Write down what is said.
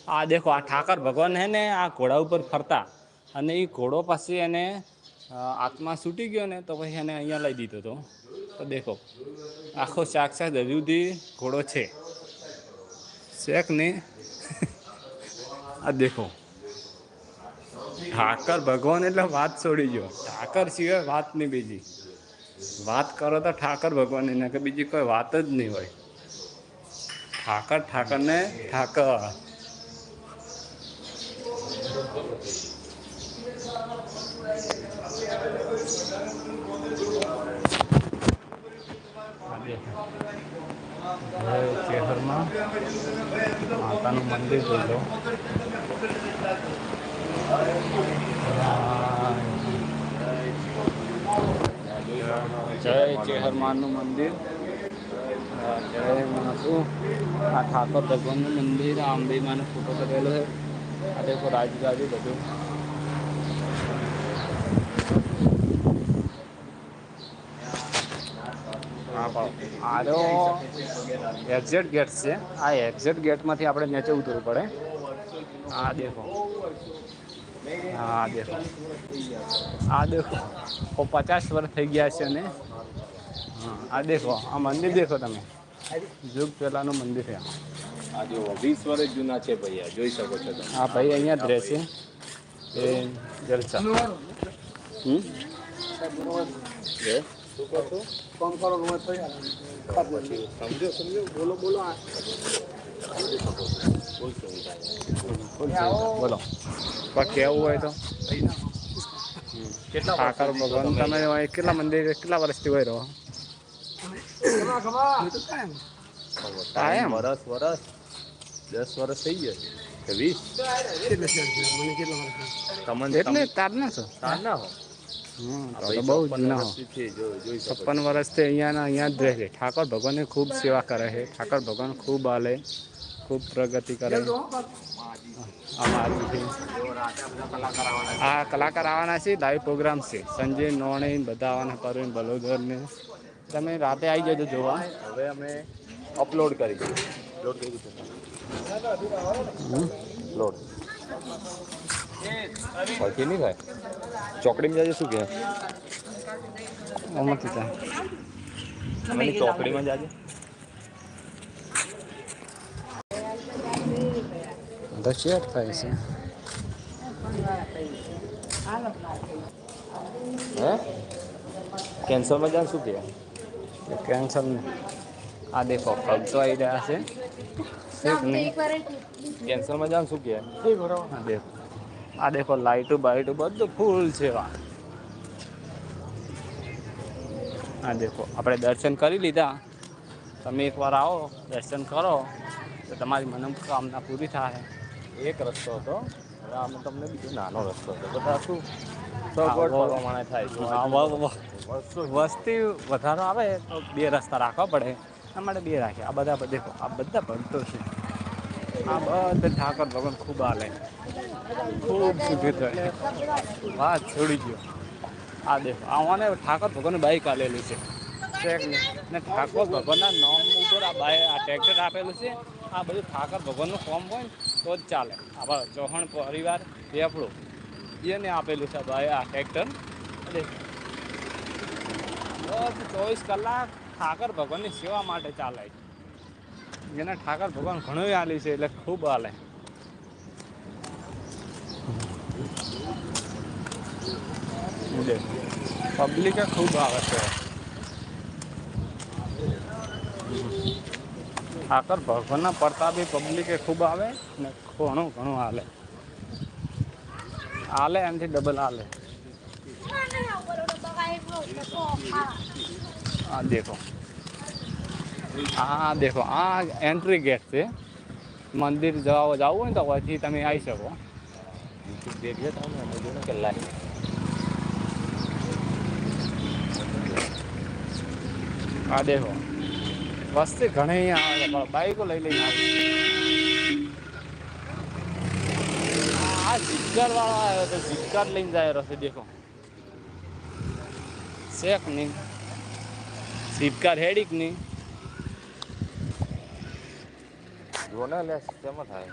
આ દેખો આ ઠાકર ભગવાન હે ને આ ઘોડા ઉપર ફરતા અને એ ઘોડો પછી એને આત્મા છૂટી ગયો ને તો પછી એને અહીંયા લઈ દીધો હતો. તો દેખો આખો સાક્ષાત હજુ સુધી ઘોડો છે. શેક નહીં આ દેખો ઠાકર ભગવાન એટલે વાત છોડી ગયો. ઠાકર સિવાય વાત નહીં બીજી. વાત કરો તો ઠાકર ભગવાન એને કે બીજી કોઈ વાત જ નહીં હોય. ઠાકર ઠાકર ને ઠાકર. શહેરમાં માતાનું મંદિર જોઈ લો. જય ચેહરમાનું મંદિર. જય માસું આ ઠાકોર ભગવાનનું મંદિર. આ અંબેમાનો ફોટો કરેલો છે. આ દેખો રાજગાદી બધું. આ તો એક્ઝેટ ગેટ છે. આ એક્ઝેટ ગેટમાંથી આપણે નીચે ઉતરવું પડે. આ દેખો હા દેખો આ દેખો 50 વર્ષ થઈ ગયા છે ને. હા આ દેખો આ મંદિર દેખો તમે. યુગ પહેલાનું મંદિર છે. આ જો 20 વર્ષ જૂના છે ભાઈ. જોઈ શકો છો તમે. હા ભાઈ અહીંયા જ રહે છે. એ જલસા. શું કહો છો? ફોન કરો સમજો બોલો બોલો. બોલો પણ કેવું હોય તો કેટલા ઠાકર ભગવાન તમે કેટલા મંદિર કેટલા વર્ષથી હોય રહો? ટાઈમ વરસ 10 વર્ષ થઈ ગયા છે. 20 તમને એટલે તાર ના છો ના હો. તો બહુ જ ના હો. જોઈ શકો 56 વર્ષથી અહીંયા જ રહે છે. ઠાકોર ભગવાનની ખૂબ સેવા કરે છે. ઠાકોર ભગવાન ખૂબ હાલે, ખૂબ પ્રગતિ કરે. આ કલાકાર આવવાના છે. લાઈવ પ્રોગ્રામ છે. સંજય નોણી બધા આવવાના. પરવીન બલોદર ને તમે રાતે આવી જજો જોવા. હવે અમે અપલોડ કરીશું. લોડ પછી નહીં થાય. ચોકડીમાં જજે. શું કહે નથી થાય. ચોકડીમાં જાજે. તો શેર થાય છે. હે કેન્સરમાં જાન શું કહે? કેન્સર આ દેખો ખર્ચો આવી રહ્યા છે. કેન્સરમાં જાન શું કહે? આ દેખો લાઈટો બાઈટો બધું ફૂલ છે. આ દેખો આપણે દર્શન કરી લીધા. તમે એકવાર આવો દર્શન કરો તો તમારી મનોકામના પૂરી થાય. એક રસ્તો હતો. હવે આમ તમને બીજો નાનો રસ્તો હતો. બધા શું સગવડ પ્રમાણે થાય. વસ્તી વધારો આવે તો 2 રસ્તા રાખવા પડે. આ માટે 2 રાખ્યા. આ બધા દેખો આ બધા ભક્તો છે. આ બધા ઠાકોર ભગવાન ખૂબ હાલે, ખૂબ સુખી થાય. વાત છોડી ગયો. આ દેખો આને ઠાકોર ભગવાનની બાઈક આલેલી છે. ને ઠાકોર ભગવાનના નામ ઉપર આ ટ્રેક્ટર આપેલું છે. આ બધું ઠાકોર ભગવાનનું ફોર્મ હોય ને તો જ ચાલે. આપણા ચૌહાણ પરિવાર બેપડો એને આપેલું છે ભાઈ આ ટ્રેક્ટર. બસ 24 કલાક ઠાકર ભગવાનની સેવા માટે ચાલે. જેને ઠાકર ભગવાન ઘણું હાલી છે એટલે ખૂબ હાલે. પબ્લિકે ખૂબ આવે છે. ઠાકર ભગવાનના પ્રતાપે પબ્લિકે ખૂબ આવે ને ઘણું હાલે. હાલે એમથી ડબલ હાલે. આ દેખો આ એન્ટ્રી ગેટ છે. મંદિર જવું હોય ને તો પછી તમે આવી શકો. દેખીએ તમે કે લાઈન આ દેખો વસ્તી ઘણી આવે. બાઈકો લઈ લઈને આવે. આ જીપકાર વાળો આવ્યો તો જીપકાર લઈને જાય રસ્તે. દેખો શેક નહીં જીપકાર હેડીક નહીં. જો ને લે કેમ થાય.